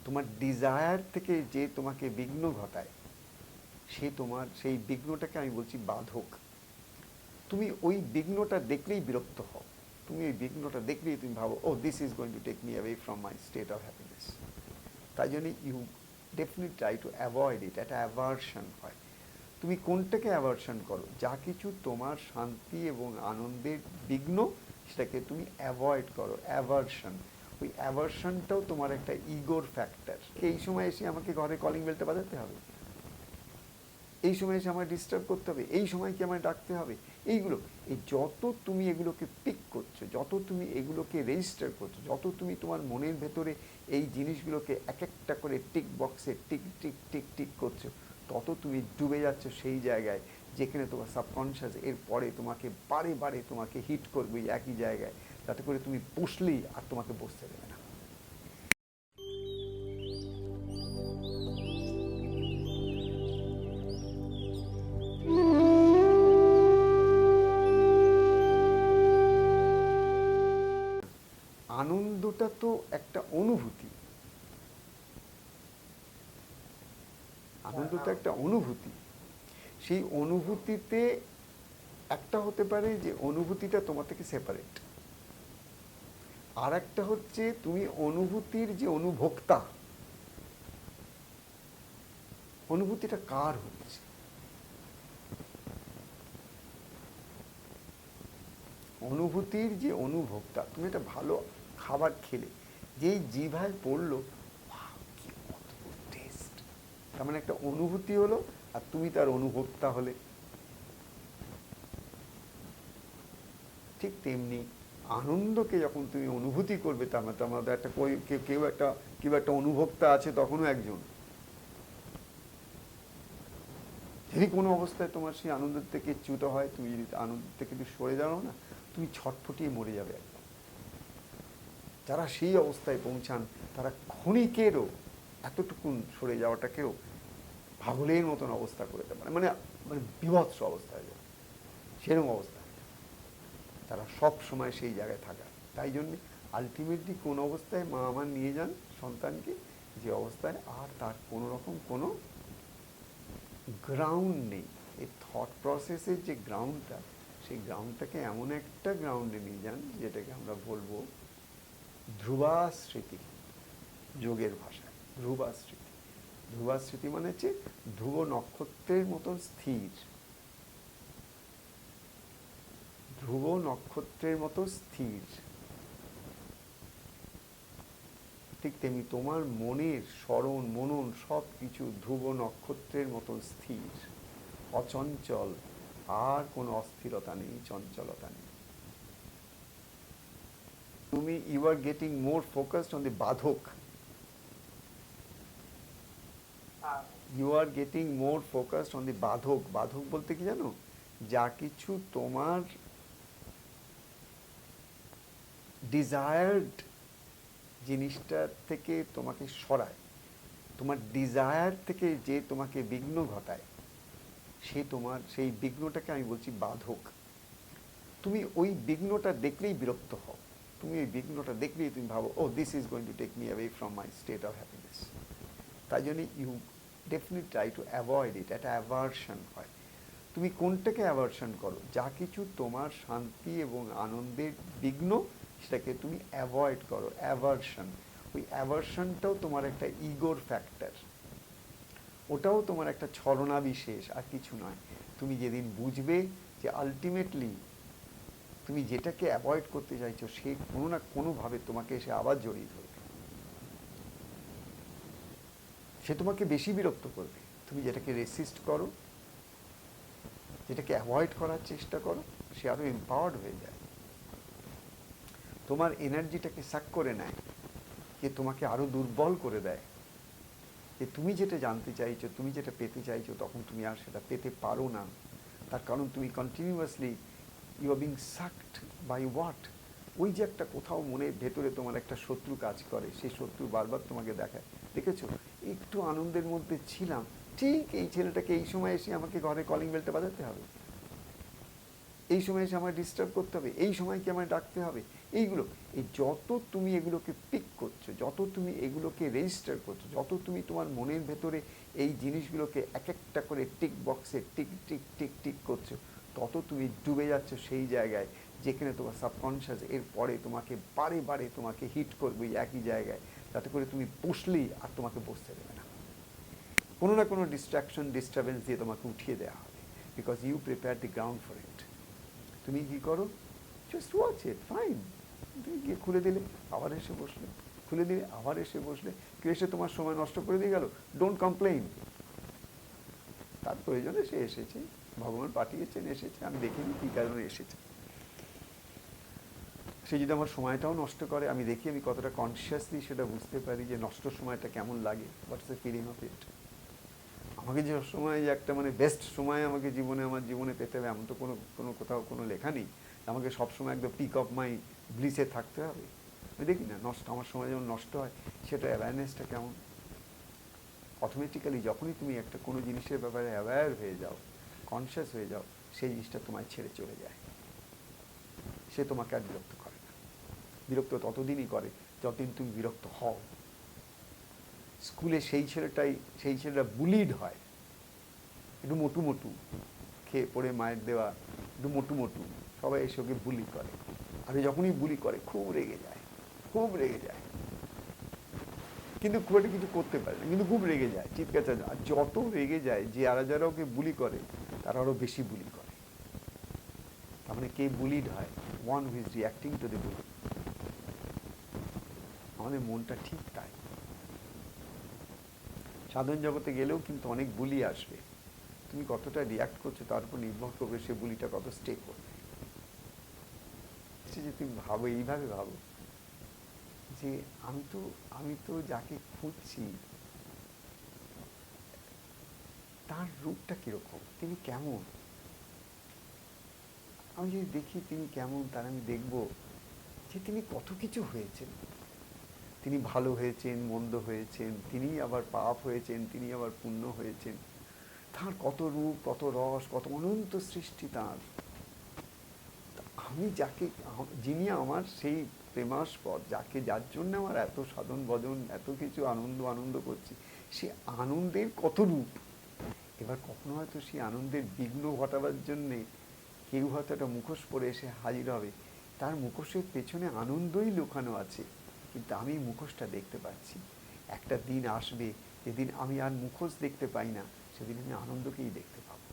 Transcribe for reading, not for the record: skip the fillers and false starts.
তোমার ডিজায়ার থেকে যে তোমাকে বিঘ্ন ঘটায়, সেই বিঘ্নটাকে আমি বলছি বাধক। তুমি ওই বিঘ্নটা দেখলেই বিরক্ত হও, তুমি ওই বিঘ্নটা দেখলেই তুমি ভাবো, oh this is going to take me away from my state of happiness. তাই জন্য you definitely try to avoid it, একটা অ্যাভার্শন হয়। তুমি কোনটাকে অ্যাভার্শন করো? যা কিছু তোমার শান্তি এবং আনন্দের বিঘ্ন, সেটাকে তুমি অ্যাভয়েড করো, অ্যাভার্শন। ওই অ্যাভার্শনটাও তোমার একটা ইগোর ফ্যাক্টর। এই সময় এসে আমাকে ঘরে কলিং বেলটা বাজাতে হবে, এই সময় এসে আমায় ডিস্টার্ব করতে হবে, এই সময় কি আমায় ডাকতে হবে, এইগুলো, এই যত তুমি এগুলোকে পিক করছো, যত তুমি এগুলোকে রেজিস্টার করছো, যত তুমি তোমার মনের ভেতরে এই জিনিসগুলোকে এক একটা করে টিক বক্সে টিক টিক টিক টিক করছো, তত তুমি ডুবে যাচ্ছ সেই জায়গায় যেখানে তোমার সাবকনশিয়াস এর পরে তোমাকে বারে বারে তোমাকে হিট করবে একই জায়গায়, যাতে করে তুমি বসলেই আর তোমাকে বসতে দেবে না। আনন্দটা তো একটা অনুভূতি, আনন্দটা একটা অনুভূতি। সেই অনুভূতিতে একটা হতে পারে যে অনুভূতিটা তোমার থেকে সেপারেট, আর একটা হচ্ছে তুমি অনুভূতির যে অনুভোক্তা, অনুভূতিটা কার হচ্ছে। অনুভূতির যে অনুভোক্তা, তুমি একটা ভালো খাবার খেলে যেই জিভায় পড়লো, কি অদ্ভুত টেস্ট, তার মানে একটা অনুভূতি হলো, আর তুমি তার অনুভোক্তা হলে। ঠিক তেমনি আনন্দকে যখন তুমি অনুভূতি করবে, তার মানে তোমাদের একটা কেউ একটা অনুভোক্তা আছে, তখনও একজন। যদি কোনো অবস্থায় তোমার সেই আনন্দের থেকে চ্যুত হয়, তুমি যদি আনন্দ থেকে একটু সরে যাও না, তুমি ছটফটিয়ে মরে যাবে একদম। যারা সেই অবস্থায় পৌঁছান, তারা ক্ষণিকেরও এতটুকুন সরে যাওয়াটাকেও পাগলের মতন অবস্থা করে দেয়, মানে মানে বিভৎস অবস্থায় যায়, সেরকম অবস্থা। তারা সব সময় সেই জায়গায় থাকা। তাই জন্যে আলটিমেটলি কোন অবস্থায় মা আমার নিয়ে যান সন্তানকে, যে অবস্থায় আর তার কোনো রকম কোনো গ্রাউন্ড নেই। এই থট প্রসেসের যে গ্রাউন্ডটা, সেই গ্রাউন্ডটাকে এমন একটা গ্রাউন্ডে নিয়ে যান যেটাকে আমরা বলবো ধ্রুবাস্মৃতি, যোগের ভাষায় ধ্রুবাস্মৃতি। ধ্রুবাস্মৃতি মানে হচ্ছে ধ্রুব নক্ষত্রের মতন স্থির, ধ্রুব নক্ষত্রের মতো স্থির। ঠিক তেমনি তোমার মনের স্মরণ মনন সব কিছু ধ্রুব নক্ষত্রের মতো স্থির, অচঞ্চল, আর কোনো অস্থিরতা নেই, চঞ্চলতা নেই। তুমি you are getting more focused on the বাধক, you are getting more focused on the বাধক। বাধক বলতে কি জানো? যা কিছু তোমার ডিজায়ার্ড জিনিসটার থেকে তোমাকে সরায়, তোমার ডিজায়ার থেকে যে তোমাকে বিঘ্ন ঘটায়, সেই বিঘ্নটাকে আমি বলছি বাধক। তুমি ওই বিঘ্নটা দেখলেই বিরক্ত হও, তুমি ওই বিঘ্নটা দেখলেই তুমি ভাবো, oh this is going to take me away from my state of happiness. তাই জন্য you definitely try to avoid it, একটা অ্যাভার্শন হয়। তুমি কোনটাকে অ্যাভার্শন করো? যা কিছু তোমার শান্তি এবং আনন্দের বিঘ্ন, সেটাকে তুমি অ্যাভয়েড করো, অ্যাভার্শন। ওই অ্যাভার্শনটাও তোমার একটা ইগোর ফ্যাক্টর, ওটাও তোমার একটা ছলনা বিশেষ, আর কিছু নয়। তুমি যেদিন বুঝবে যে আলটিমেটলি তুমি যেটাকে অ্যাভয়েড করতে চাইছো, সে কোনো না কোনোভাবে তোমাকে এসে আবার জড়িয়ে ধরবে, সে তোমাকে বেশি বিরক্ত করবে। তুমি যেটাকে রেসিস্ট করো, যেটাকে অ্যাভয়েড করার চেষ্টা করো, সে আরো এম্পাওয়ার্ড হয়ে যায়, তোমার এনার্জিটাকে সাক করে নেয়, যে তোমাকে আরো দুর্বল করে দেয়। যে তুমি যেটা জানতে চাইছো, তুমি যেটা পেতে চাইছো, তখন তুমি আর সেটা পেতে পারো না। তার কারণ তুমি continuously you are being sucked by what? ওই যে একটা কোথাও মনের ভেতরে তোমার একটা শত্রু কাজ করে, সেই শত্রু বারবার তোমাকে দেখায়, দেখেছো একটু আনন্দের মধ্যে ছিলাম, ঠিক এই ছেলেটাকে এই সময় এসে আমাকে ঘরে কলিং বেলটা বাজাতে হবে, এই সময় এসে আমায় ডিস্টার্ব করতে হবে, এই সময় কি আমায় ডাকতে হবে, এইগুলো, এই যত তুমি এগুলোকে পিক করছো, যত তুমি এগুলোকে রেজিস্টার করছো, যত তুমি তোমার মনের ভেতরে এই জিনিসগুলোকে এক একটা করে টিক বক্সে টিক টিক টিক টিক করছো, তত তুমি ডুবে যাচ্ছ সেই জায়গায় যেখানে তোমার সাবকনশিয়াস এর পরে তোমাকে বারে বারে তোমাকে হিট করবে একই জায়গায়, যাতে করে তুমি বসলেই আর তোমাকে বসতে দেবে না। কোনো না কোনো ডিস্ট্রাকশন, ডিস্টারবেন্স দিয়ে তোমাকে উঠিয়ে দেওয়া হবে, because you prepare the ground for it. তুমি কি করো? Just watch it, fine. তুমি গিয়ে খুলে দিলে, আবার এসে বসলে, খুলে দিলে, আবার এসে বসলে, কেউ এসে তোমার সময় নষ্ট করে দিয়ে গেল, ডোন্ট কমপ্লেইন। তার প্রয়োজনে সে এসেছে, ভগবান পাঠিয়েছেন, এসেছে, আমি দেখিনি কী কারণে এসেছে। সে যদি আমার সময়টাও নষ্ট করে, আমি দেখি আমি কতটা কনসিয়াসলি সেটা বুঝতে পারি যে নষ্ট সময়টা কেমন লাগে, what's the feeling of it. আমাকে যে সময় যে একটা মানে বেস্ট সময় আমাকে জীবনে, আমার জীবনে পেতে হবে এমন তো কোনো কোনো কোথাও কোনো লেখা নেই। আমাকে সবসময় একদম পিক অফ মাই ব্লিসে থাকতে হবে। আমি দেখি না নষ্ট, আমার সময় যেমন নষ্ট হয়, সেটা অ্যাওয়ারনেসটা কেমন। অটোমেটিক্যালি যখনই তুমি একটা কোনো জিনিসের ব্যাপারে অ্যাওয়্যার হয়ে যাও, কনসিয়াস হয়ে যাও, সেই জিনিসটা তোমায় ছেড়ে চলে যায়। সে তোমাকে আর বিরক্ত করে না। বিরক্ত ততদিনই করে যতদিন তুমি বিরক্ত হও। স্কুলে সেই ছেলেটা বুলিড হয়, একটু মোটু মোটু, খেয়ে পড়ে মায়ের দেওয়া, একটু মোটু মোটু, সবাই এসে ওকে বুলি করে। আর যখনই বুলি করে খুব রেগে যায়, খুব রেগে যায়, কিন্তু খুব একটা কিছু করতে পারে না, কিন্তু খুব রেগে যায়, চিৎকার চায়। আর যত রেগে যায়, যে আর যারা ওকে বুলি করে তারা আরও বেশি বুলি করে। তার মানে কে বুলিড হয়? One who is reacting to the bully. আমাদের মনটা ঠিক তাই। সাধারণ জগতে গেলেও কিন্তু অনেক বুলি আসবে, তুমি কতটা রিয়াক্ট করছো তার উপর নির্ভর করবে সে বুলিটা কত স্টে করবে। যে তুমি ভাবো, এইভাবে ভাবো যে আমি তো যাকে খুঁজছি তার রূপটা কিরকম, তিনি কেমন। আমি যদি দেখি তিনি কেমন, তার আমি দেখব যে তিনি কত কিছু হয়েছেন। তিনি ভালো হয়েছেন, মন্দ হয়েছেন, তিনি আবার পাপ হয়েছেন, তিনি আবার পুণ্য হয়েছেন। তার কত রূপ, কত রস, কত অনন্ত সৃষ্টি তাঁর। আমি যিনি আমার সেই প্রেমাস্পদ, যার জন্য আমার এত সাধন ভজন, এত কিছু আনন্দ করছি, সে আনন্দের কত রূপ। এবার কখনো হয়তো সেই আনন্দের বিঘ্ন ঘটাবার জন্যে কেউ হয়তো একটা মুখোশ পরে এসে হাজির হবে, তার মুখোশের পেছনে আনন্দই লুকানো আছে, কিন্তু আমি মুখোশটা দেখতে পাচ্ছি। একটা দিন আসবে যেদিন আমি আর মুখোশ দেখতে পাই না, সেদিন আমি আনন্দকেই দেখতে পাবো।